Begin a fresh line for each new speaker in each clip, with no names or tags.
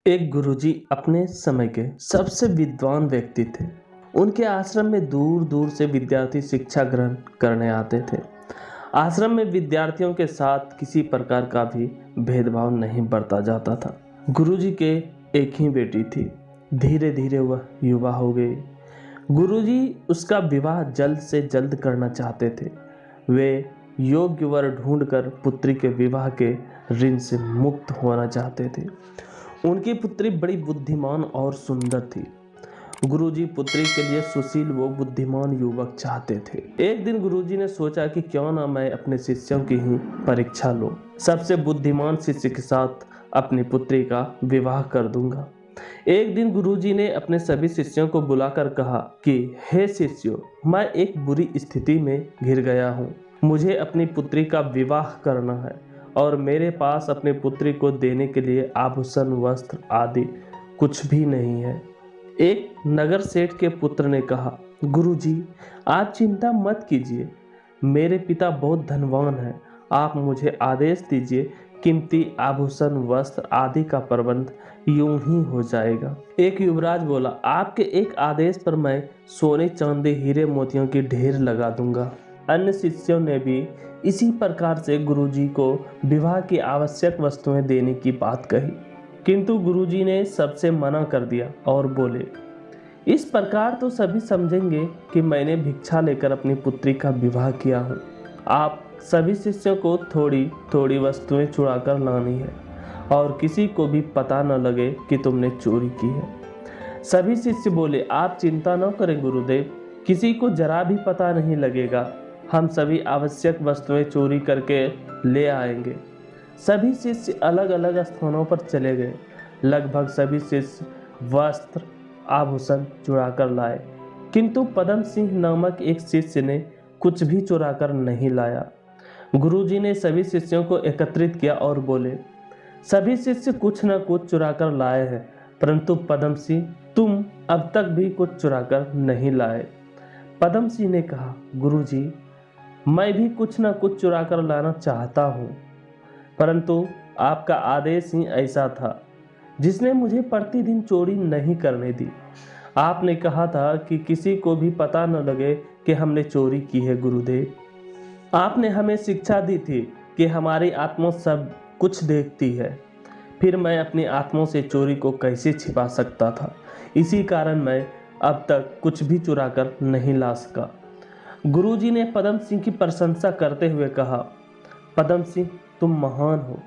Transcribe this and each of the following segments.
एक गुरुजी अपने समय के सबसे विद्वान व्यक्ति थे। उनके आश्रम में दूर दूर से विद्यार्थी शिक्षा ग्रहण करने आते थे। आश्रम में विद्यार्थियों के साथ किसी प्रकार का भी भेदभाव नहीं बरता जाता था। गुरुजी के एक ही बेटी थी। धीरे धीरे वह युवा हो गई। गुरुजी उसका विवाह जल्द से जल्द करना चाहते थे। वे योग्य वर ढूंढकर पुत्री के विवाह के ऋण से मुक्त होना चाहते थे। उनकी पुत्री बड़ी बुद्धिमान और सुंदर थी। गुरुजी पुत्री के लिए सुशील व बुद्धिमान युवक चाहते थे। एक दिन गुरुजी ने सोचा कि क्यों ना मैं अपने शिष्यों की ही परीक्षा लूं। सबसे बुद्धिमान शिष्य के साथ अपनी पुत्री का विवाह कर दूंगा। एक दिन गुरुजी ने अपने सभी शिष्यों को बुलाकर कहा कि हे शिष्यों, मैं एक बुरी स्थिति में घिर गया हूँ। मुझे अपनी पुत्री का विवाह करना है और मेरे पास अपनी पुत्री को देने के लिए आभूषण, वस्त्र आदि कुछ भी नहीं है। एक नगर सेठ के पुत्र ने कहा, गुरुजी, आप चिंता मत कीजिए। मेरे पिता बहुत धनवान हैं। आप मुझे आदेश दीजिए, कीमती आभूषण, वस्त्र आदि का प्रबंध यूं ही हो जाएगा। एक युवराज बोला, आपके एक आदेश पर मैं सोने, चांदी, हीरे, मोतियों की ढेर लगा दूंगा। अन्य शिष्यों ने भी इसी प्रकार से गुरुजी को विवाह की आवश्यक वस्तुएं देने की बात कही, किंतु गुरुजी ने सबसे मना कर दिया और बोले, इस प्रकार तो सभी समझेंगे कि मैंने भिक्षा लेकर अपनी पुत्री का विवाह किया हूँ। आप सभी शिष्यों को थोड़ी थोड़ी वस्तुएं चुरा कर लानी है और किसी को भी पता न लगे कि तुमने चोरी की है। सभी शिष्य बोले, आप चिंता न करें गुरुदेव, किसी को जरा भी पता नहीं लगेगा। हम सभी आवश्यक वस्तुएं चोरी करके ले आएंगे। सभी शिष्य अलग अलग स्थानों पर चले गए। लगभग सभी शिष्य वस्त्र, आभूषण चुरा कर लाए, किंतु पदम सिंह नामक एक शिष्य ने कुछ भी चुरा कर नहीं लाया। गुरुजी ने सभी शिष्यों को एकत्रित किया और बोले, सभी शिष्य कुछ न कुछ चुरा कर लाए हैं, परंतु पदम सिंह, तुम अब तक भी कुछ चुरा कर नहीं लाए। पदम सिंह ने कहा, गुरुजी, मैं भी कुछ न कुछ चुरा कर लाना चाहता हूँ, परंतु आपका आदेश ही ऐसा था जिसने मुझे प्रतिदिन चोरी नहीं करने दी। आपने कहा था कि किसी को भी पता न लगे कि हमने चोरी की है। गुरुदेव, आपने हमें शिक्षा दी थी कि हमारी आत्मा सब कुछ देखती है, फिर मैं अपनी आत्मा से चोरी को कैसे छिपा सकता था। इसी कारण मैं अब तक कुछ भी चुरा कर नहीं ला सका। गुरुजी ने पदम सिंह की प्रशंसा करते हुए कहा, पदम सिंह, तुम महान हो,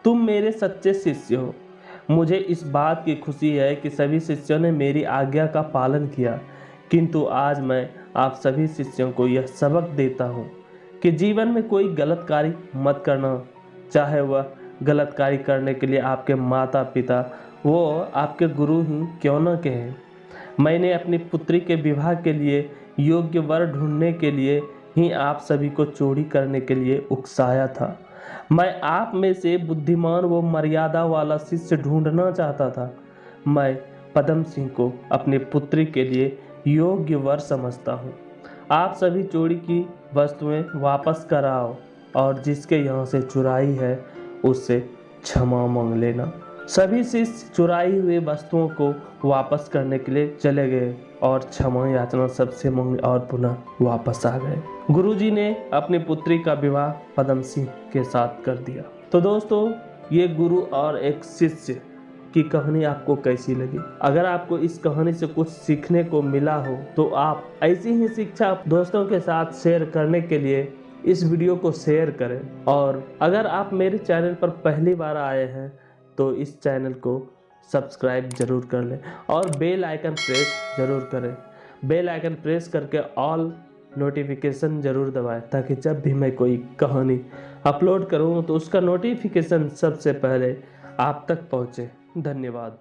तुम मेरे सच्चे शिष्य हो। मुझे इस बात की खुशी है कि सभी शिष्यों ने मेरी आज्ञा का पालन किया, किंतु आज मैं आप सभी शिष्यों को यह सबक देता हूँ कि जीवन में कोई गलत कार्य मत करना, चाहे वह गलत कार्य करने के लिए आपके माता पिता वो आपके गुरु ही क्यों न कहें। मैंने अपनी पुत्री के विवाह के लिए योग्य वर ढूंढने के लिए ही आप सभी को चोरी करने के लिए उकसाया था। मैं आप में से बुद्धिमान व मर्यादा वाला शिष्य ढूंढना चाहता था। मैं पदम सिंह को अपनी पुत्री के लिए योग्य वर समझता हूँ। आप सभी चोरी की वस्तुएं वापस कराओ और जिसके यहाँ से चुराई है उससे क्षमा मांग लेना। सभी शिष्य चुराई हुई वस्तुओं को वापस करने के लिए चले गए और क्षमा याचना सबसे मांगी और पुनः वापस आ गए। गुरुजी ने अपनी पुत्री का विवाह पदम सिंह के साथ कर दिया। तो दोस्तों, ये गुरु और एक शिष्य की कहानी आपको कैसी लगी? अगर आपको इस कहानी से कुछ सीखने को मिला हो तो आप ऐसी ही शिक्षा दोस्तों के साथ शेयर करने के लिए इस वीडियो को शेयर करें। और अगर आप मेरे चैनल पर पहली बार आए हैं तो इस चैनल को सब्सक्राइब जरूर कर लें और बेल आइकन प्रेस जरूर करें। बेल आइकन प्रेस करके ऑल नोटिफिकेशन जरूर दबाएं, ताकि जब भी मैं कोई कहानी अपलोड करूं तो उसका नोटिफिकेशन सबसे पहले आप तक पहुंचे। धन्यवाद।